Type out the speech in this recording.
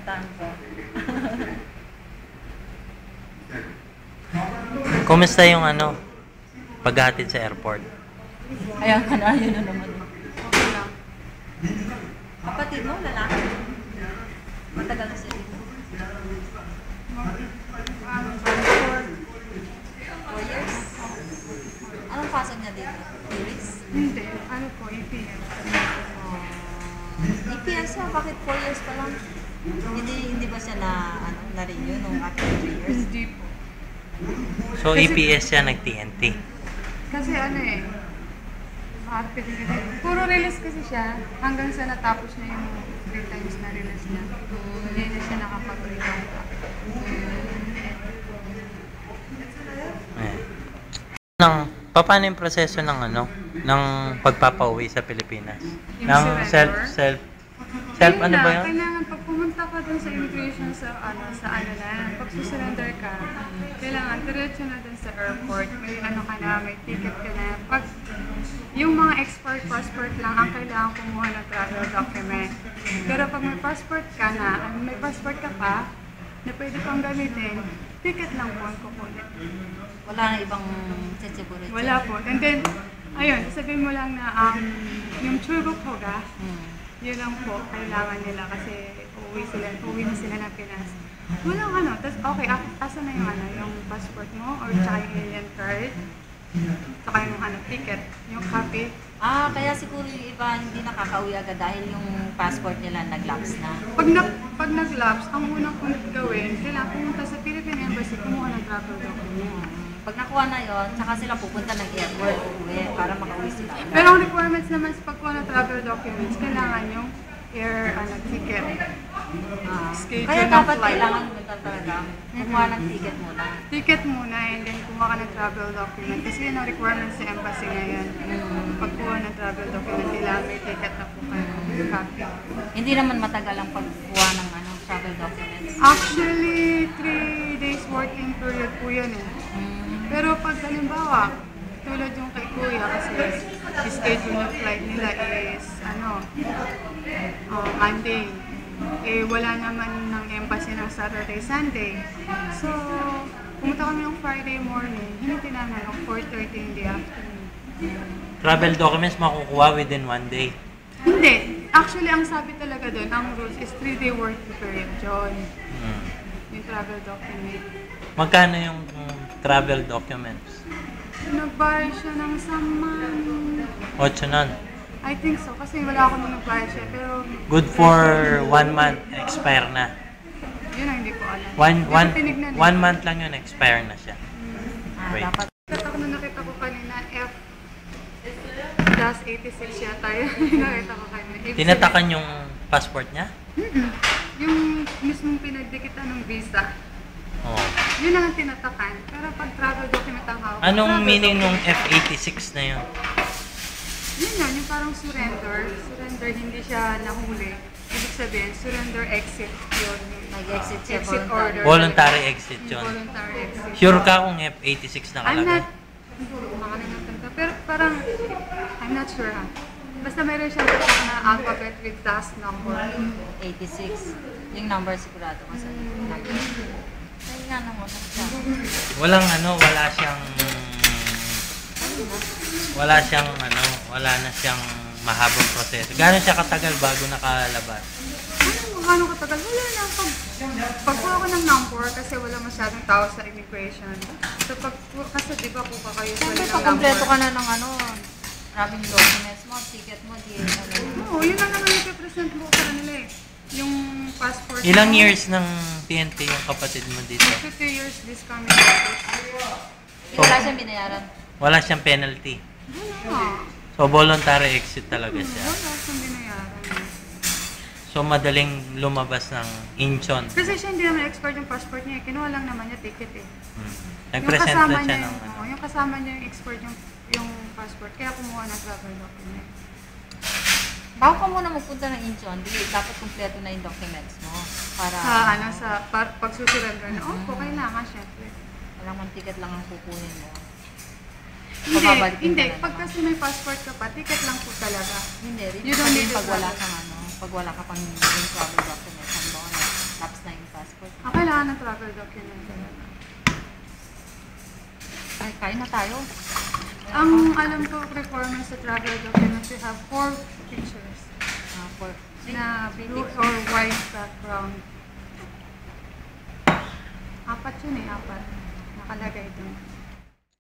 pupuntahan ko. Kumusta yung paghatid sa airport? Ayan ka na, yun na naman. Okay lang. Kapatid mo, lalaki. Matagal na siya dito. 4 years? Anong pasok niya dito? Theories? Hindi. Ano po, EPS. EPS siya? Bakit 4 years pa lang? Hindi ba siya na-renew nung after 3 years? Hindi po. So, EPS siya nag-TNT? Kasi puro release kasi siya hanggang sa natapos na yung 3 times na release niya. Hindi na siya nakapag-rebound pa. Paano yung proseso ng pagpapauwi sa Pilipinas? Yung Ng surrender? self ano ba yun? Kailangan pag pumunta ka dun sa immigration pag susurrender ka, kailangan diretso na dun sa airport, may ticket ka na. Pag yung mga export passport lang ang kailangan kumuha ng travel document. Pero pag may passport ka pa, na pwede pang gamitin, ticket lang po ang kukunin. Wala na ibang security? Wala po. And then, ayun, sabihin mo lang na yung 출국 허가, yun lang po, kailangan nila kasi uuwi na sila ng Pinas. Walang tapos okay, asa na yung passport mo or tsaka yung alien card, tsaka yung ticket, yung copy. Kaya siguro yung iba hindi nakakauwi agad dahil yung passport nila nag-lapse na. Pag nag-lapse, ang unang gawin, kailangan pumunta sa Philippine Embassy, kumuha ng travel document. Pag nakuha na yon, saka sila pupunta ng airport uuwi para makauwi sila. Pero ang requirements naman sa pagkuha ng travel documents, kailangan yung air ticket. Schedule Kaya ng dapat flight. kailangan mo talaga kumuha ng ticket muna. Ticket muna and then kumuha ka ng travel document. Kasi yun ang requirements sa embassy ngayon. Pagkuha ng travel document, kailangan may ticket na po kayo. Copy. Hindi naman matagal ang pagkuha ng travel documents. Actually, 3 days working period po yan eh. Pero pag halimbawa, tulad yung kay Kuya kasi schedule ng flight nila is Monday. Wala naman ng embassy ng Saturday, Sunday. So, pumunta kami ng Friday morning, hinintay namin ng 4:30 in the afternoon. Travel documents makukuha within 1 day? Hindi. Actually, ang sabi talaga doon, ang rules is 3-day working period, John. Yung travel document. Magkano yung travel documents? Nagbayad siya ng saman. 8 nun. I think so, kasi wala akong nagbayad siya, pero... Good for 1 month, expire na. Yun ang hindi ko alam. 1 month lang yun, expire na siya. Wait. Dapat. Nakita ko kanina, F-86 yata yun. Nakita ko kanina. Tinatakan yung passport niya? Yung mismong pinagdikitan ng visa. Oo. Yun ang tinatakan. Pero pag travel document ang hawak. Anong meaning ng F-86 na yun? Yun, yung parang surrender. Surrender, hindi siya nahuli. Ibig sabihin, surrender exit yun. Nag-exit siya, Exit order. Voluntary exit yun. Voluntary exit. Sure ka kung F-86 I'm nakalagay? not, hindi ko makalimutan ka. Pero parang, I'm not sure ha. Basta mayroon siyang na alphabet with dash number. 86. Yung number sigurado kasi. Ay nga naman siya. Wala na siyang mahabang proseso. Gano'n siya katagal bago nakalabas? Ano katagal? Wala na. Pagkuha ko ng number kasi wala masyadong tao sa immigration. So kasi di ba kung kayo Siyempre, pag-kompleto ka na ng maraming documents mo, ticket mo, Oo, yun lang naman yung present mo sa kanila eh. Yung passport Ilang mo. years ng TNT yung kapatid mo dito? 2 years this coming August. Wala siyang binayaran. Wala siyang penalty. Wala. So, voluntary exit talaga siya. Wala siyang binayaran. So, madaling lumabas ng Incheon. Kasi siya hindi naman expert yung passport niya. Kinuha lang naman niya ticket eh. Nag-present na siya ng yung kasama niya yung expert yung passport. Kaya kumuha ng travel document. Bago ka muna magpunta ng Incheon, dapat kumpleto na yung documents mo. Para Pagsusurrender na, kailangan syempre. walang man ticket lang ang kukunin mo. Hindi. Pag kasi may passport ka pa, ticket lang po talaga. Hindi. You don't need pag to wala kang pag wala ka pang travel documents, halimbawa na document talaga. Ay, kain na tayo. Ang alam ko, requirements sa travel documents, you have 4 pictures For na blue or white background. 4 yun eh, 4. Nakalagay doon.